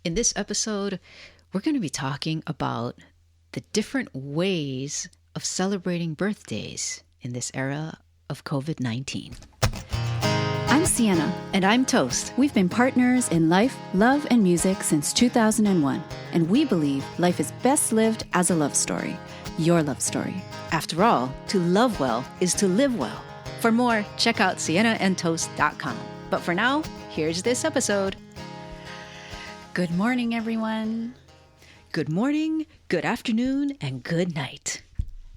In this episode, we're going to be talking about the different ways of celebrating birthdays in this era of COVID-19. I'm Siena. And I'm Toast. We've been partners in life, love, and music since 2001, and we believe life is best lived as a love story. Your love story. After all, to love well is to live well. For more, check out sienaandtoast.com. But for now, here's this episode. Good morning, everyone. Good morning, good afternoon, and good night.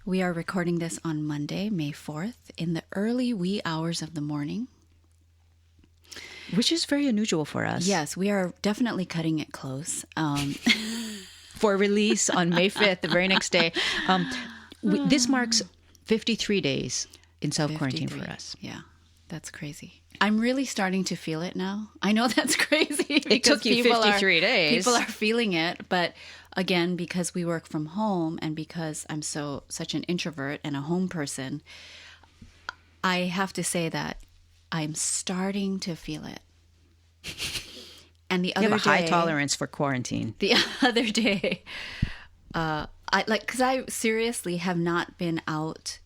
We are recording this on Monday, May 4th, in the early wee hours of the morning. Which is very unusual for us. Yes, we are definitely cutting it close. For release on May 5th, the very next day. This marks 53 days in self-quarantine for us. Yeah, that's crazy. I'm really starting to feel it now. I know that's crazy. It took you 53 days. People are feeling it. But again, because we work from home and because I'm such an introvert and a home person, I have to say that I'm starting to feel it. And the other day, you have a high tolerance for quarantine. The other day, because I seriously have not been out,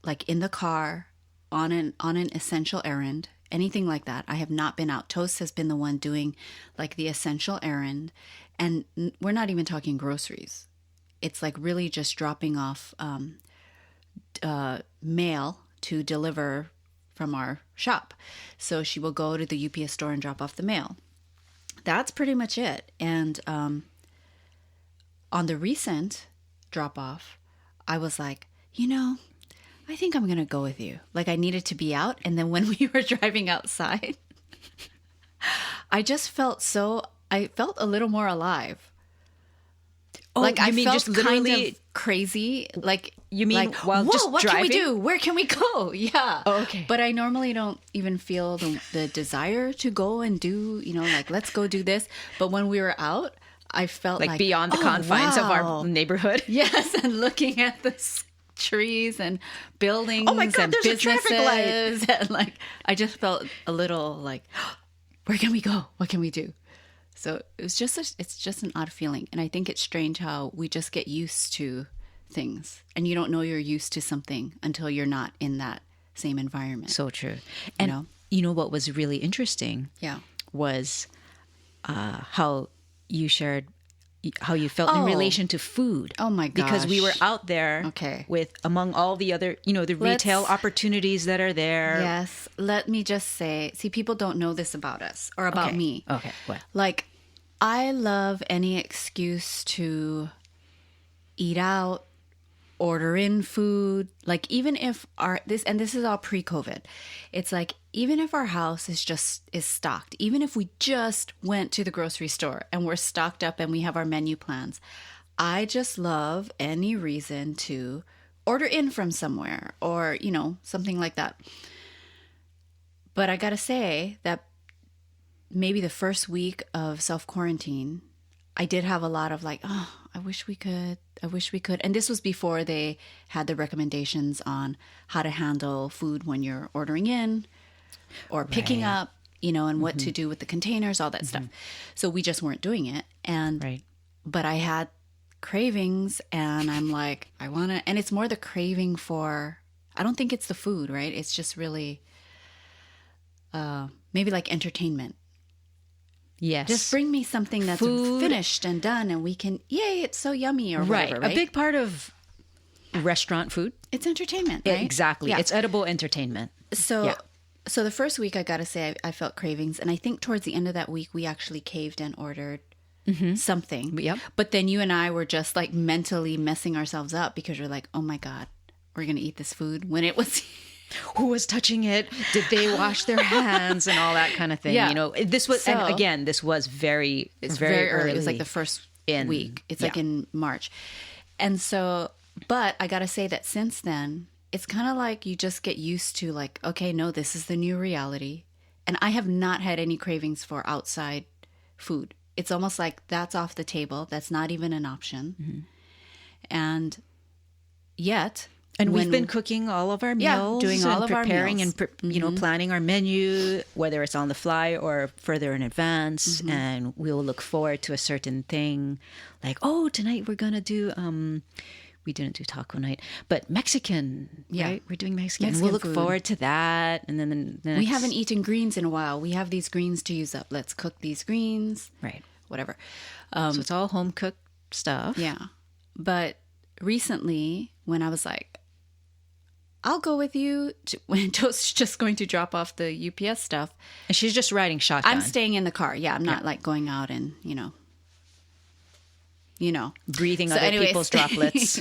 like in the car, on an essential errand, anything like that. I have not been out. Toast has been the one doing like the essential errand, and we're not even talking groceries. It's like really just dropping off mail to deliver from our shop. So she will go to the UPS store and drop off the mail. That's pretty much it. And on the recent drop off, I was like, I think I'm going to go with you. Like I needed to be out. And then when we were driving outside, I just felt I felt a little more alive. Oh, like I mean felt just literally kind of crazy. Like you mean like, while whoa, just what driving? can we do? Where can we go? Yeah. Oh, okay. But I normally don't even feel the desire to go and do, like let's go do this. But when we were out, I felt like beyond the confines of our neighborhood. Yes, and looking at the trees and buildings. Oh my God, and there's businesses, a traffic light. And I just felt a little like, where can we go? What can we do? So it's just an odd feeling. And I think it's strange how we just get used to things and you don't know you're used to something until you're not in that same environment. So true. And you know what was really interesting? Yeah. Was how you shared how you felt in relation to food. Oh my gosh. Because we were out there with among all the other, the retail opportunities that are there. Yes. Let me just say, people don't know this about us or about me. Okay. What? Like, I love any excuse to eat out, order in food. Like, even if this is all pre-COVID, it's like, even if our house is stocked, even if we just went to the grocery store and we're stocked up and we have our menu plans, I just love any reason to order in from somewhere or, something like that. But I got to say that maybe the first week of self-quarantine, I did have a lot of like, oh, I wish we could. And this was before they had the recommendations on how to handle food when you're ordering in or picking up, and what to do with the containers, all that stuff. So we just weren't doing it. But I had cravings and I'm like, I want to, and it's more the craving for, I don't think it's the food, right? It's just really maybe like entertainment. Yes. Just bring me something that's finished and done and we can, yay, it's so yummy or whatever, right? A big part of restaurant food. It's entertainment, right? Exactly. Yeah. It's edible entertainment. So the first week, I got to say, I felt cravings. And I think towards the end of that week, we actually caved and ordered something. Yep. But then you and I were just like mentally messing ourselves up because we're like, oh my God, we're going to eat this food when it was... Who was touching it? Did they wash their hands and all that kind of thing? Yeah. This was, and again, this was very early. It was like the first week. It's like in March. And so, but I got to say that since then, it's kind of like you just get used to like, okay, no, this is the new reality. And I have not had any cravings for outside food. It's almost like that's off the table. That's not even an option. And yet... And we've been cooking all of our meals, doing all and of our preparing meals. and planning our menu, whether it's on the fly or further in advance. And we'll look forward to a certain thing, like, oh, tonight we're gonna do. We didn't do taco night, but Mexican. Yeah. Right? We're doing Mexican. Mexican We'll look food. forward to that. And then the We next- haven't eaten greens in a while. We have these greens to use up. Let's cook these greens. right. Whatever. So it's all home cooked stuff. Yeah. But recently, when I was like, I'll go with you when Toast's just going to drop off the UPS stuff. And she's just riding shotgun. I'm staying in the car. Yeah, I'm not like going out and, breathing So other anyways. people's droplets.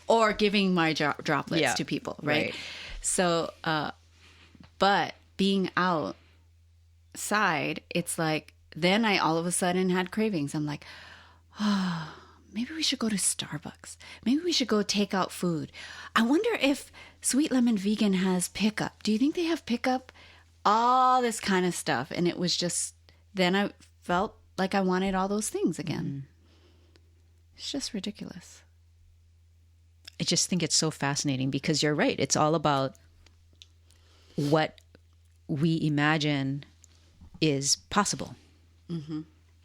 or giving my droplets Yeah, to people, right? right. So, but being outside, it's like, then I all of a sudden had cravings. I'm like, oh, maybe we should go to Starbucks. Maybe we should go take out food. I wonder if Sweet Lemon Vegan has pickup. Do you think they have pickup? All this kind of stuff. And it was just, then I felt like I wanted all those things again. It's just ridiculous. I just think it's so fascinating because you're right. It's all about what we imagine is possible.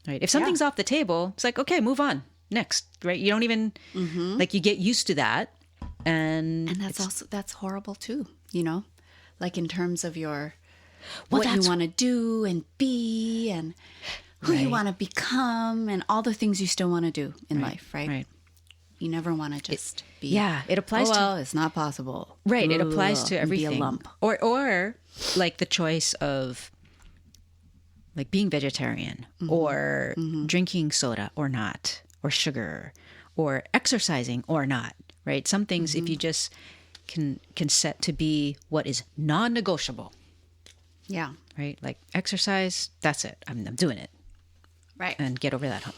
Right? If something's off the table, it's like, okay, move on. Next, right? You don't even, like, you get used to that. And that's horrible too, like in terms of your, Well, what you that's- want to do and be and who you Right. want to become and all the things you still want to do in life, right? Right. You never want to just be. Yeah, it applies oh, to- well, it's not possible. Right. It applies to Ugh, and everything. Be a lump. Or like the choice of like being vegetarian or drinking soda or not, or sugar, or exercising or not, right? Some things, if you just can set to be what is non-negotiable, Yeah. right? Like exercise, that's it. I'm doing it. Right. And get over that hump.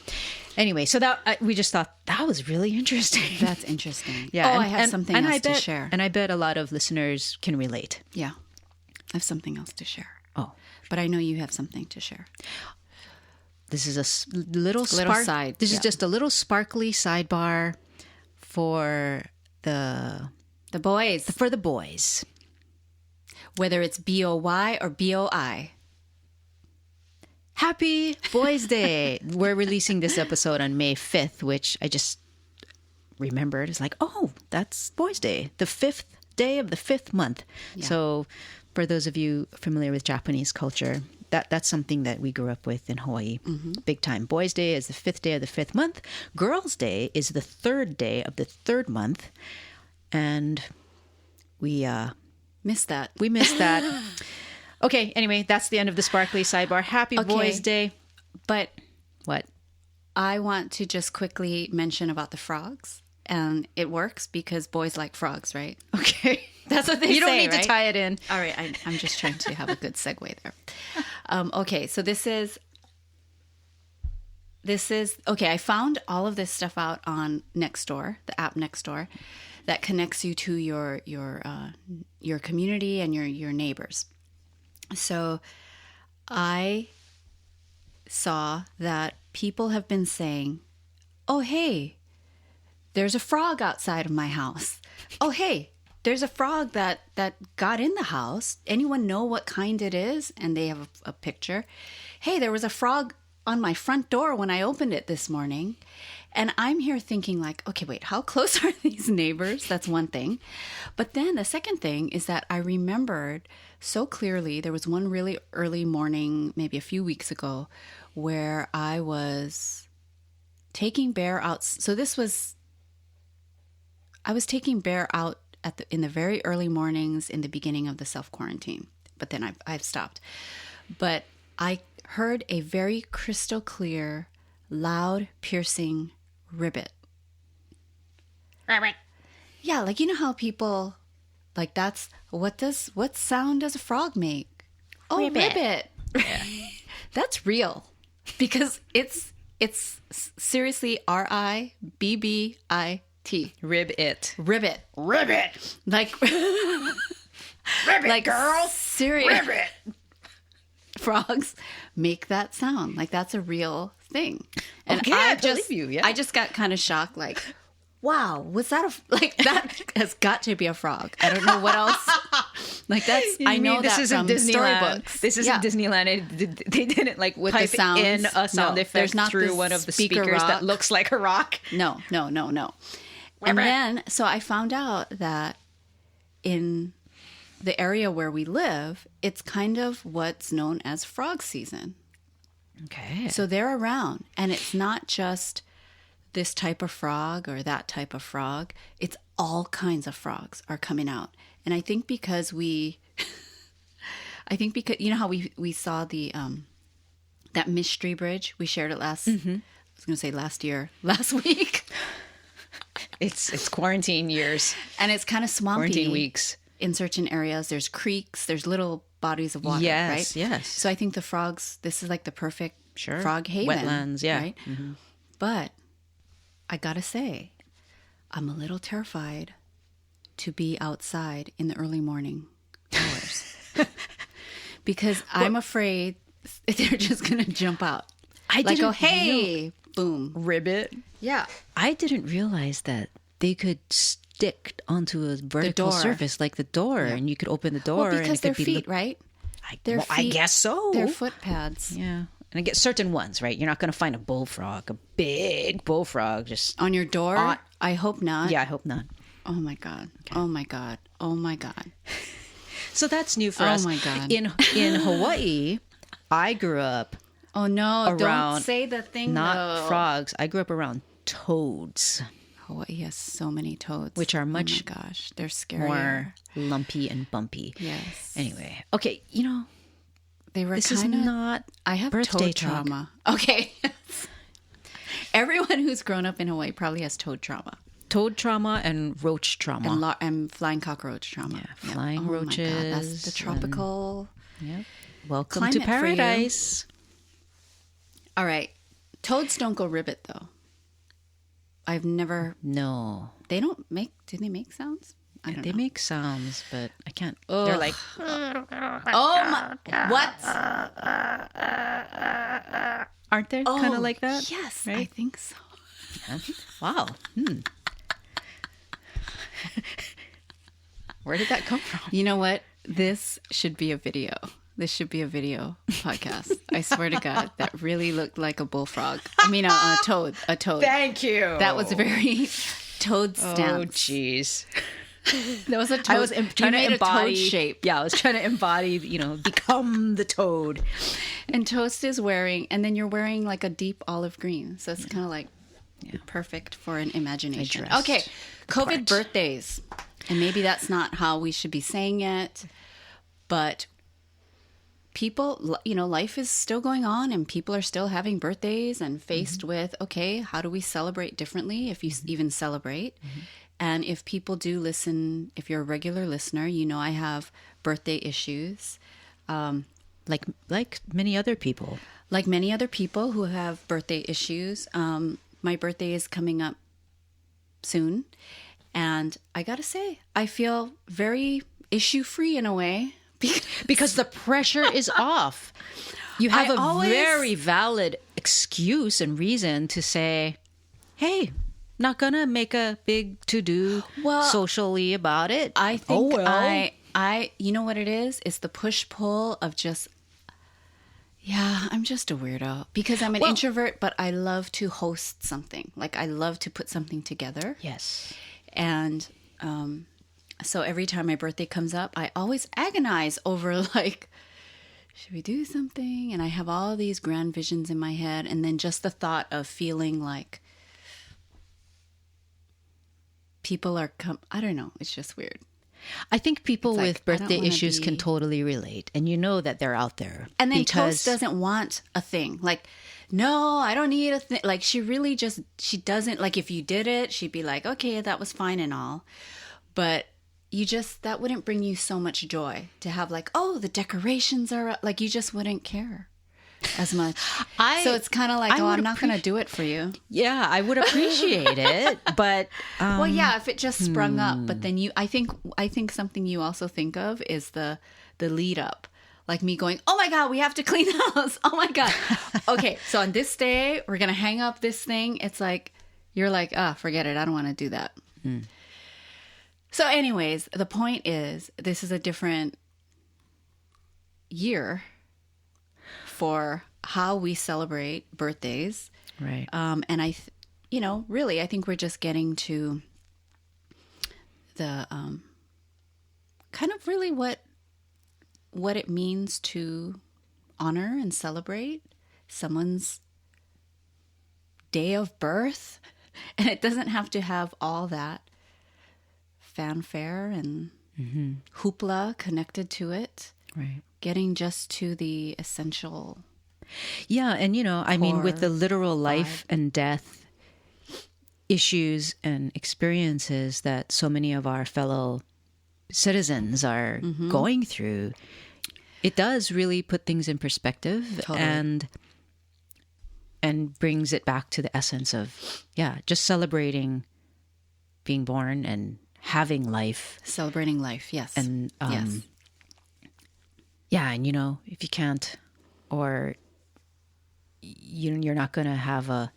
Anyway, so that we just thought that was really interesting. That's interesting. Yeah, Oh, I have something else to share. And I bet a lot of listeners can relate. Yeah. I have something else to share. Oh, But I know you have something to share. this is a little side, This is yeah. just a little sparkly sidebar for the boys, boys. whether it's BOY or BOI. Happy Boys Day. We're releasing this episode on May 5th, which I just remembered. It's like, oh, that's Boys Day, the 5th day of the 5th month. Yeah. So for those of you familiar with Japanese culture, that's something that we grew up with in Hawaii. Big time. Boys Day is the 5th day of the 5th month. Girls Day is the 3rd day of the 3rd month. And we Missed that. missed that. Okay, anyway, that's the end of the sparkly sidebar. Happy Okay. Boys Day. But What? I want to just quickly mention about the frogs. And it works because boys like frogs, right? Okay. That's what they You don't say, need to right? tie it in. All right, I'm just trying to have a good segue there. Okay, so this is okay. I found all of this stuff out on Nextdoor, the app Nextdoor, that connects you to your community and your neighbors. So I saw that people have been saying, "Oh, hey, there's a frog outside of my house. Oh, hey, there's a frog that got in the house. Anyone know what kind it is?" And they have a picture. "Hey, there was a frog on my front door when I opened it this morning." And I'm here thinking like, okay, wait, how close are these neighbors? That's one thing. But then the second thing is that I remembered so clearly, there was one really early morning, maybe a few weeks ago, where I was taking Bear out. So I was taking Bear out in the very early mornings in the beginning of the self-quarantine. But then I've stopped. But I heard a very crystal clear, loud, piercing ribbit. Yeah, like, you know how people, like, what sound does a frog make? Oh, ribbit. That's real. Because it's seriously RIBBIT. Rib it. Ribbit. Ribbit. Like, Ribbit, like, girl. serious. Ribbit. Frogs make that sound. Like, that's a real thing. And Okay, I believe you, yeah. I just got kind of shocked, like, wow, was that like that has got to be a frog. I don't know what else. Like that's I know this that isn't from Disneyland. storybooks. This isn't Disneyland. They didn't like With pipe the sounds. in a sound No, effect there's not through this one of the speaker speakers that rock. looks like a rock. No. And then, so I found out that in the area where we live, it's kind of what's known as frog season. Okay. So they're around, and it's not just this type of frog or that type of frog. It's all kinds of frogs are coming out. And I think because you know how we saw the, that Mystery Bridge, we shared it I was going to say last week. It's quarantine years. And it's kind of swampy. Quarantine weeks. In certain areas, there's creeks, there's little bodies of water, right? Yes. So I think the frogs, this is like the perfect frog haven. Wetlands, yeah. Right? Mm-hmm. But I gotta say, I'm a little terrified to be outside in the early morning hours. Because I'm afraid they're just gonna jump out. I like, didn't go, hey, boom. Ribbit. Yeah. I didn't realize that they could stick onto a vertical surface like the door, and you could open the door. Well, because and it their could be feet, right? I guess so. They're foot pads. Yeah. And I get certain ones, right? You're not going to find a bullfrog, a big bullfrog, just on your door. I hope not. Yeah, I hope not. Oh my God. Okay. Oh my God. Oh my God. So that's new for us. Oh my God. In Hawaii, I grew up. Oh no! Around, don't say the thing. Not frogs. I grew up around toads. Hawaii has so many toads, which are much they're scary, more lumpy and bumpy. Yes. Anyway, okay, you know, they were this is not. I have birthday toad trauma. Okay. Everyone who's grown up in Hawaii probably has toad trauma. Toad trauma and roach trauma. And flying cockroach trauma. Yeah, flying roaches. My God, that's the tropical. Yep. Welcome to paradise. All right. Toads don't go ribbit, though. I've never... No. They don't make... Do they make sounds? I don't know. They make sounds, but I can't... Ugh. They're like... Oh, my... What? Aren't they kind of like that? Yes, right? I think so. Yeah. Wow. Where did that come from? You know what? This should be a video. This should be a video podcast. I swear to God, that really looked like a bullfrog. I mean, a toad. A toad. Thank you. That was a very toad stance. Oh, jeez. That was a toad. I was trying to embody a toad shape. Yeah, I was trying to embody, become the toad. And Toast is wearing, and then you're wearing like a deep olive green. So it's kind of like perfect for an imagination. Okay, COVID birthdays. And maybe that's not how we should be saying it, but people, life is still going on and people are still having birthdays and faced with, okay, how do we celebrate differently if you even celebrate? And if people do listen, if you're a regular listener, I have birthday issues. Like many other people. Like many other people who have birthday issues. My birthday is coming up soon. And I got to say, I feel very issue-free in a way. Because the pressure is off. You have very valid excuse and reason to say, hey, not going to make a big to-do socially about it. I think you know what it is? It's the push-pull of just, I'm just a weirdo. Because I'm an introvert, but I love to host something. Like, I love to put something together. Yes. And so every time my birthday comes up, I always agonize over should we do something? And I have all these grand visions in my head. And then just the thought of feeling like people are I don't know. It's just weird. I think people with birthday issues can totally relate. And you know that they're out there. And then Toast doesn't want a thing. No, I don't need a thing. She really she doesn't, if you did it, she'd be like, okay, that was fine and all. But that wouldn't bring you so much joy to have the decorations are up. You just wouldn't care as much. So it's kind of I'm not going to do it for you. Yeah, I would appreciate it. But, if it just sprung up. But then I think something you also think of is the lead up. Like me going, oh my God, we have to clean the house. Oh my God. Okay, so on this day, we're going to hang up this thing. It's You're like, forget it. I don't want to do that. So anyways, the point is, this is a different year for how we celebrate birthdays. Right. And really, I think we're just getting to the kind of really what it means to honor and celebrate someone's day of birth. And it doesn't have to have all that fanfare and hoopla connected to it. Right. Getting just to the essential. Yeah. And, I mean, with the literal life and death issues and experiences that so many of our fellow citizens are going through, it does really put things in perspective. Totally. And brings it back to the essence of, just celebrating being born and having life. Celebrating life, yes. And, yes. Yeah, and, if you can't, or you're not going to have a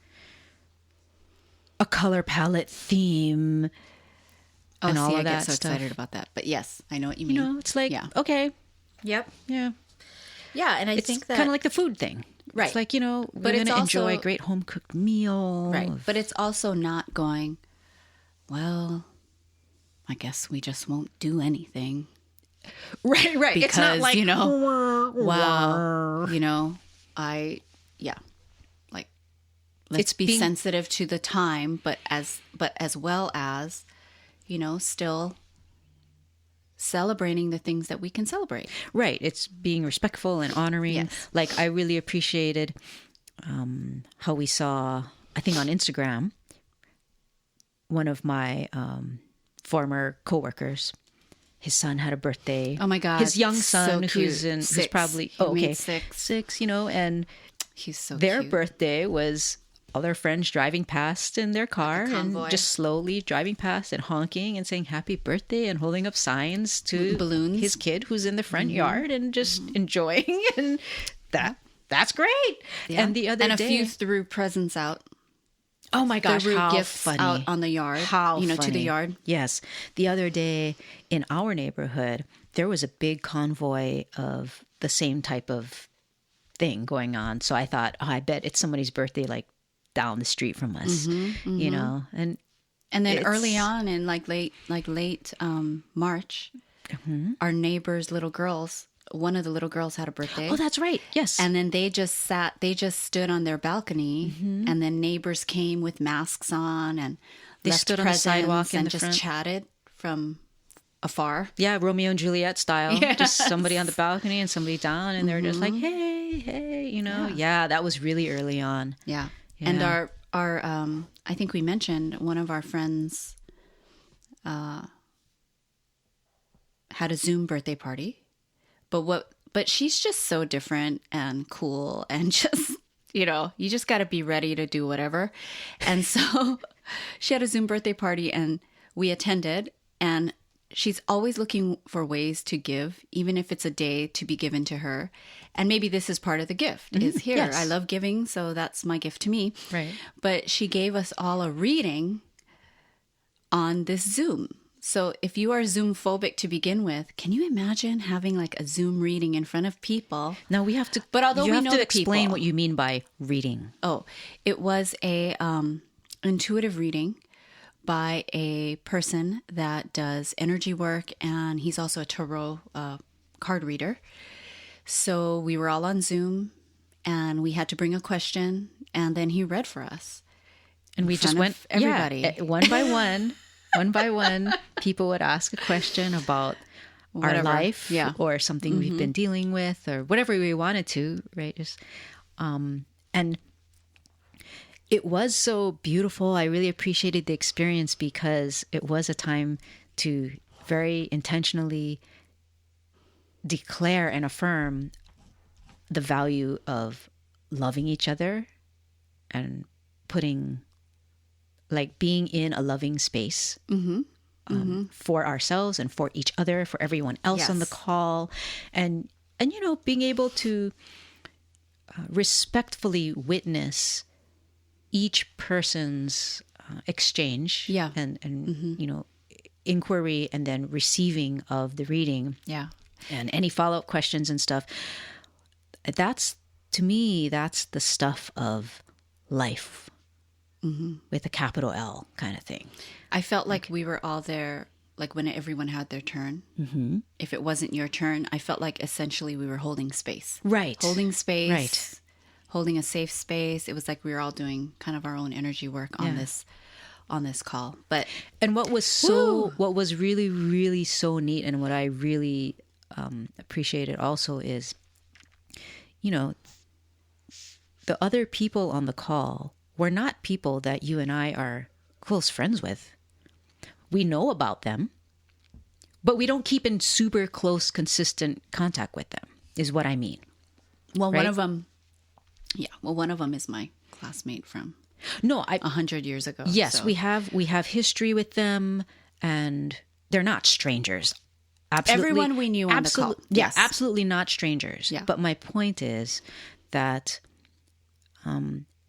color palette theme and all of that I get so stuff. excited about that. But yes, I know what you mean. It's like, okay. Yep. Yeah. Yeah, and I It's think that... kind of like the food thing. Right. It's like, we're going to enjoy a great home-cooked meal. Right. But it's also not going, well, I guess we just won't do anything. Right. Because, it's not like, wow, like, let's be sensitive to the time, but as well as, still celebrating the things that we can celebrate. Right. It's being respectful and honoring. Yes. Like, I really appreciated how we saw, I think on Instagram, one of my former coworkers, his son had a birthday. Oh my God. His young son, so who's probably, six, and he's so their cute. birthday was all their friends driving past in their car and convoy. just slowly driving past and honking and saying happy birthday and holding up signs to balloons, his kid who's in the front yard and just enjoying. And that's great. Yeah. And the other day, a few threw presents out. Oh my gosh, Threw how gifts funny. out on the yard. How funny. To the yard. Yes. The other day in our neighborhood, there was a big convoy of the same type of thing going on. So I thought, I bet it's somebody's birthday, like down the street from us, and then early on in late March, our neighbor's little girls, one of the little girls had a birthday. Oh, that's right. Yes. And then they just stood on their balcony, and then neighbors came with masks on and they left stood on the sidewalk and in the just front. chatted from afar. Yeah, Romeo and Juliet style. Yes. Just somebody on the balcony and somebody down, and they're just like, hey, Yeah, that was really early on. Yeah. Yeah. And our I think we mentioned one of our friends had a Zoom birthday party. But she's just so different and cool and just, you just got to be ready to do whatever. And so she had a Zoom birthday party and we attended, and she's always looking for ways to give, even if it's a day to be given to her. And maybe this is part of the gift is here. Yes. I love giving, so that's my gift to me. Right. But she gave us all a reading on this Zoom. So if you are Zoom phobic to begin with, can you imagine having like a Zoom reading in front of people? Now we have to, But although you we have know to the explain people- what you mean by reading. Oh, it was a intuitive reading by a person that does energy work, and he's also a tarot card reader. So we were all on Zoom, and we had to bring a question, and then he read for us. And we just front went, of everybody. one by one. One by one, people would ask a question about our Whatever. life, Yeah. or something we've been dealing with, or whatever we wanted to, right? Just, and it was so beautiful. I really appreciated the experience because it was a time to very intentionally declare and affirm the value of loving each other and being in a loving space for ourselves and for each other, for everyone else on the Yes. call, and being able to respectfully witness each person's exchange Yeah. and you know, inquiry and then receiving of the reading. Yeah. And any follow-up questions and stuff. That's, to me, that's the stuff of life with a capital L kind of thing. I felt like we were all there, like when everyone had their turn. Mm-hmm. If it wasn't your turn, I felt like essentially we were holding space. Right. Holding space. Right. Holding a safe space. It was like we were all doing kind of our own energy work on this call. But and what was really, really so neat, and what I really appreciated also is, you know, the other people on the call were not people that you and I are close friends with. We know about them, but we don't keep in super close, consistent contact with them, is what I mean. well, right? one of them, one of them is my classmate from 100 years ago. Yes, so. we have history with them, and they're not strangers. Absolutely, Everyone we knew on the call. Yes. Yeah, absolutely not strangers. Yeah. But my point is that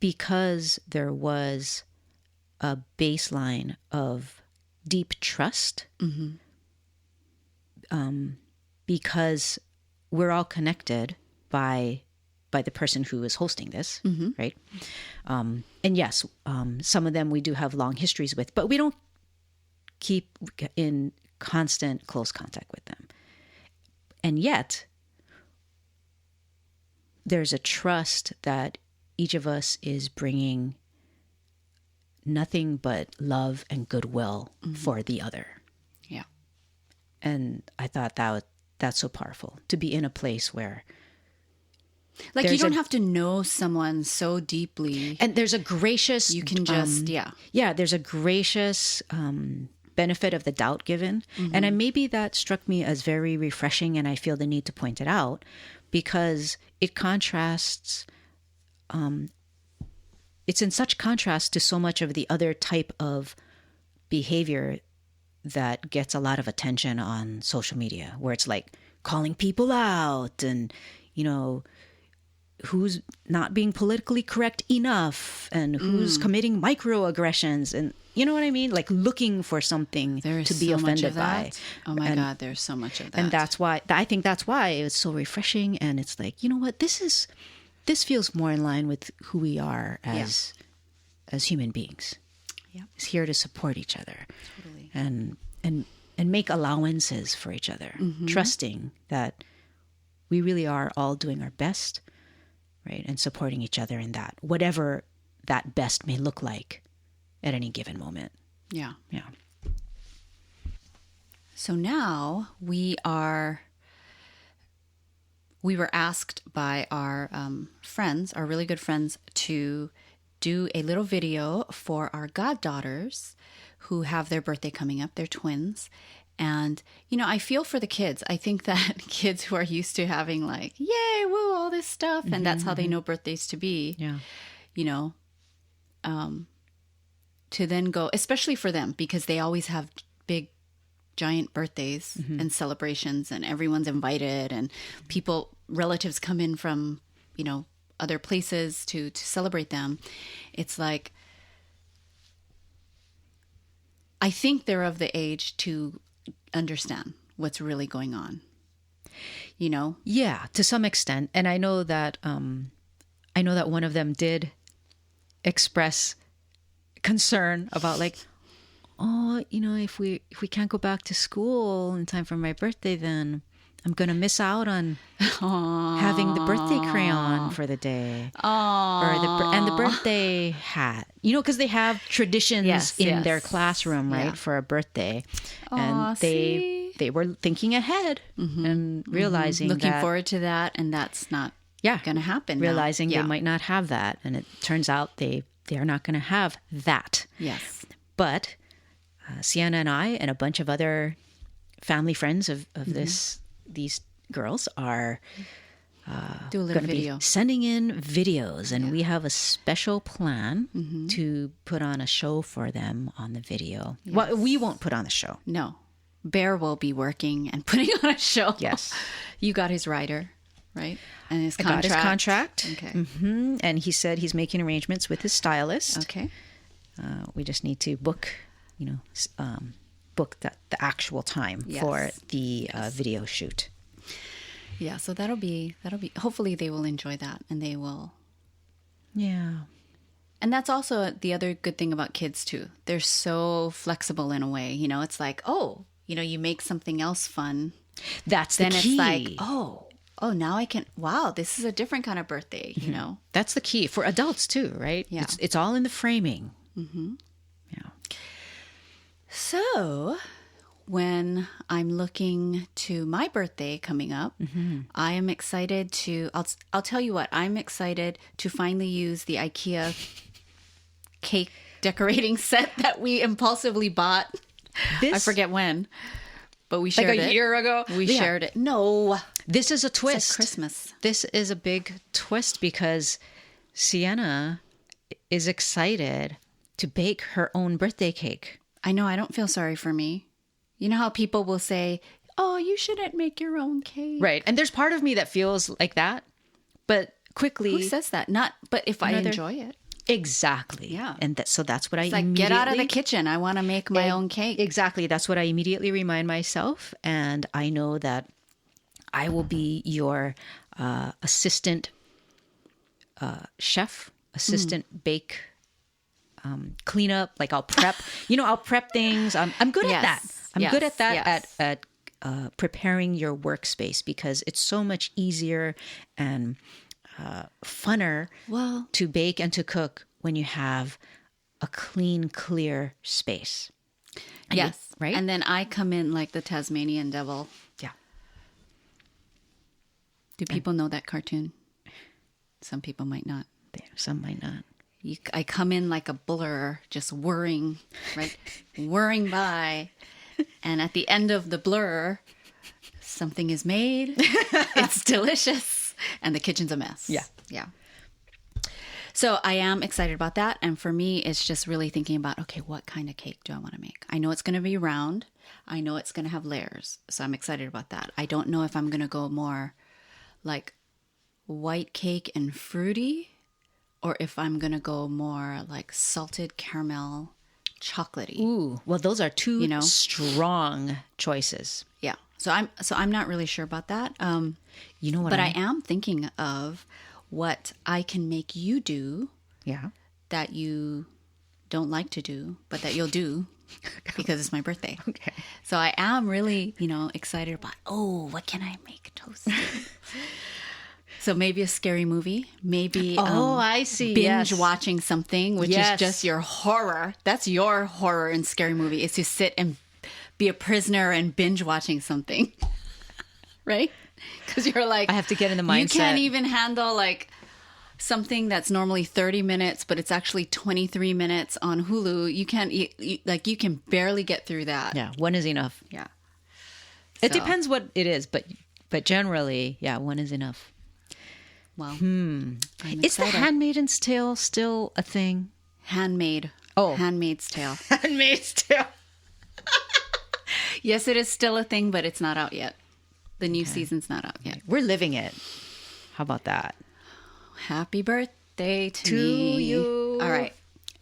because there was a baseline of deep trust, because we're all connected by the person who is hosting this, right? And yes, some of them we do have long histories with, but we don't keep in constant close contact with them. And yet, there's a trust that each of us is bringing nothing but love and goodwill for the other. Yeah. And I thought that's so powerful, to be in a place where... Like, you don't have to know someone so deeply. And there's a gracious... You can just, Yeah, there's a gracious benefit of the doubt given. And maybe that struck me as very refreshing, and I feel the need to point it out, because it contrasts... it's in such contrast to so much of the other type of behavior that gets a lot of attention on social media, where it's like calling people out and, you know, who's not being politically correct enough and who's committing microaggressions, and you know what I mean? Like looking for something to be offended by. Oh my God, there's so much of that. And that's why, I think that's why it's so refreshing. And it's like, you know what, this feels more in line with who we are as human beings. Yeah. It's here to support each other. Totally. And make allowances for each other, trusting that we really are all doing our best, right? And supporting each other in that, whatever that best may look like at any given moment. Yeah. Yeah. So now we were asked by our friends, our really good friends, to do a little video for our goddaughters who have their birthday coming up. They're twins. And, you know, I feel for the kids. I think that kids who are used to having like, yay, woo, all this stuff, and that's how they know birthdays to be, you know, to then go, especially for them, because they always have big, giant birthdays and celebrations, and everyone's invited, and relatives come in from, you know, other places to celebrate them. It's like, I think they're of the age to understand what's really going on, you know? Yeah, to some extent. And I know that one of them did express concern about like, oh, you know, if we can't go back to school in time for my birthday, then I'm going to miss out on having the birthday crayon for the day. And the birthday hat. You know, because they have traditions in their classroom, right, for a birthday. And they were thinking ahead and realizing looking forward to that, and that's not going to happen. Realizing they might not have that. And it turns out they are not going to have that. Yes. But Siena and I and a bunch of other family friends of these girls are do a little video, be sending in videos, and we have a special plan to put on a show for them on the video. Yes. Well, we won't put on the show. No, Bear will be working and putting on a show. Yes, you got his rider, right? And his contract. I got his contract. Okay, and he said he's making arrangements with his stylist. Okay. We just need to book, book the actual time for the video shoot. Yeah, so that'll be hopefully they will enjoy that, and they will. Yeah. And that's also the other good thing about kids too. They're so flexible in a way, it's like, oh, you make something else fun. That's the key. Then it's like, oh, now I can, wow, this is a different kind of birthday, That's the key for adults too, right? Yeah. It's all in the framing. Mm-hmm. Yeah. So when I'm looking to my birthday coming up, I am excited to, I'll tell you what, I'm excited to finally use the IKEA cake decorating set that we impulsively bought. I forget when, but we shared it. Like a year ago? We shared it. No. This is a twist. It's like Christmas. This is a big twist because Siena is excited to bake her own birthday cake. I know, I don't feel sorry for me. You know how people will say, oh, you shouldn't make your own cake. Right. And there's part of me that feels like that, but quickly. Who says that? But if I enjoy it. Exactly. Yeah. And so that's what I like, get out of the kitchen. I want to make my own cake. Exactly. That's what I immediately remind myself. And I know that I will be your assistant chef, assistant bake, cleanup. Like I'll prep, I'll prep things. I'm good at that. I'm good at that at preparing your workspace because it's so much easier and funner to bake and to cook when you have a clean, clear space. And right? And then I come in like the Tasmanian devil. Yeah. Do people know that cartoon? Some people might not. Some might not. I come in like a blur, just whirring, right? Whirring by. And at the end of the blur, something is made. It's delicious. And the kitchen's a mess. Yeah. Yeah. So I am excited about that. And for me, it's just really thinking about, okay, what kind of cake do I want to make? I know it's going to be round. I know it's going to have layers. So I'm excited about that. I don't know if I'm going to go more like white cake and fruity, or if I'm going to go more like salted caramel, chocolatey. Ooh, well, those are two strong choices. Yeah. So I'm not really sure about that. You know what? But I am thinking of what I can make you do. Yeah. That you don't like to do, but that you'll do because it's my birthday. Okay. So I am really, excited about, what can I make toasted? So maybe a scary movie, maybe I see. Binge watching something, which is just your horror. That's your horror and scary movie, is to sit and be a prisoner and binge watching something. Right? Because you're like, I have to get in the mindset. You can't even handle like something that's normally 30 minutes, but it's actually 23 minutes on Hulu. You can't, you can barely get through that. Yeah, one is enough. Yeah. It depends what it is, but generally, yeah, one is enough. Well, Is the Handmaid's Tale still a thing? Handmaid. Oh. Handmaid's Tale. Handmaid's Tale. Yes, it is still a thing, but it's not out yet. The new season's not out yet. We're living it. How about that? Happy birthday to me. You. All right.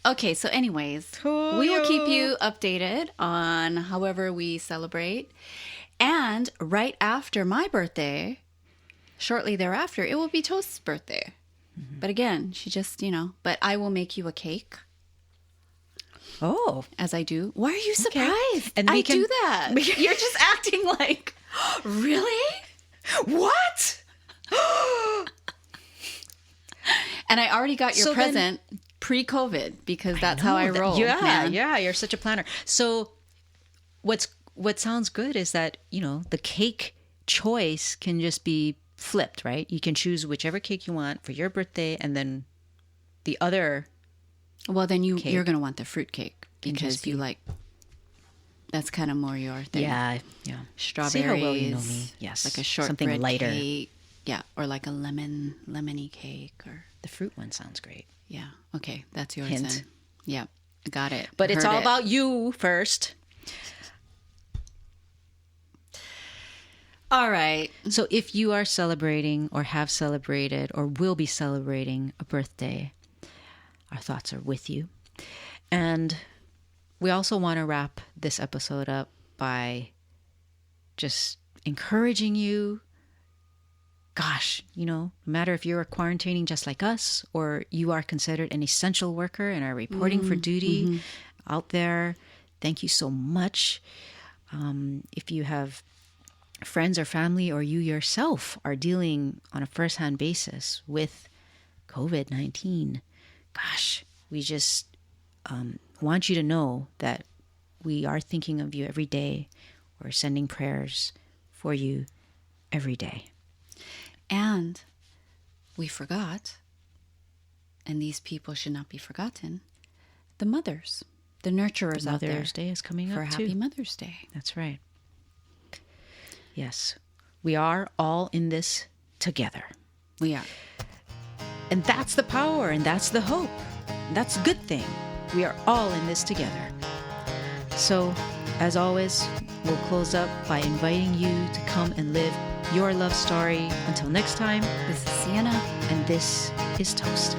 Okay, so anyways, we will keep you updated on however we celebrate. And right after my birthday, shortly thereafter, it will be Toast's birthday. Mm-hmm. But again, she just, but I will make you a cake. Oh. As I do. Why are you surprised? Okay. And I do that. You're just acting like, really? What? And I already got your present pre-COVID because that's how I roll. Yeah, you're such a planner. So what sounds good is that, the cake choice can just be flipped, right? You can choose whichever cake you want for your birthday, and then the other. Well, then you're going to want the fruit cake because you like. That's kind of more your thing. Yeah. Strawberries. See how well you know me. Yes. Like a shortbread something lighter. Cake. Yeah, or like a lemony cake, or the fruit one sounds great. Yeah. Okay, that's yours. Hint. Then. Yeah, got it. But it's all about you first. All right. So if you are celebrating or have celebrated or will be celebrating a birthday, our thoughts are with you. And we also want to wrap this episode up by just encouraging you. Gosh, no matter if you're quarantining just like us or you are considered an essential worker and are reporting for duty out there, thank you so much. If you have friends or family or you yourself are dealing on a first-hand basis with COVID-19, gosh, we just want you to know that we are thinking of you every day. We're sending prayers for you every day. And we forgot, and these people should not be forgotten, the mothers, the nurturers out there. Mother's Day is coming up for too. Happy Mother's Day. That's right. Yes, we are all in this together. We are. And that's the power, and that's the hope. That's a good thing. We are all in this together. So, as always, we'll close up by inviting you to come and live your love story. Until next time, This is Siena. and this is Toast.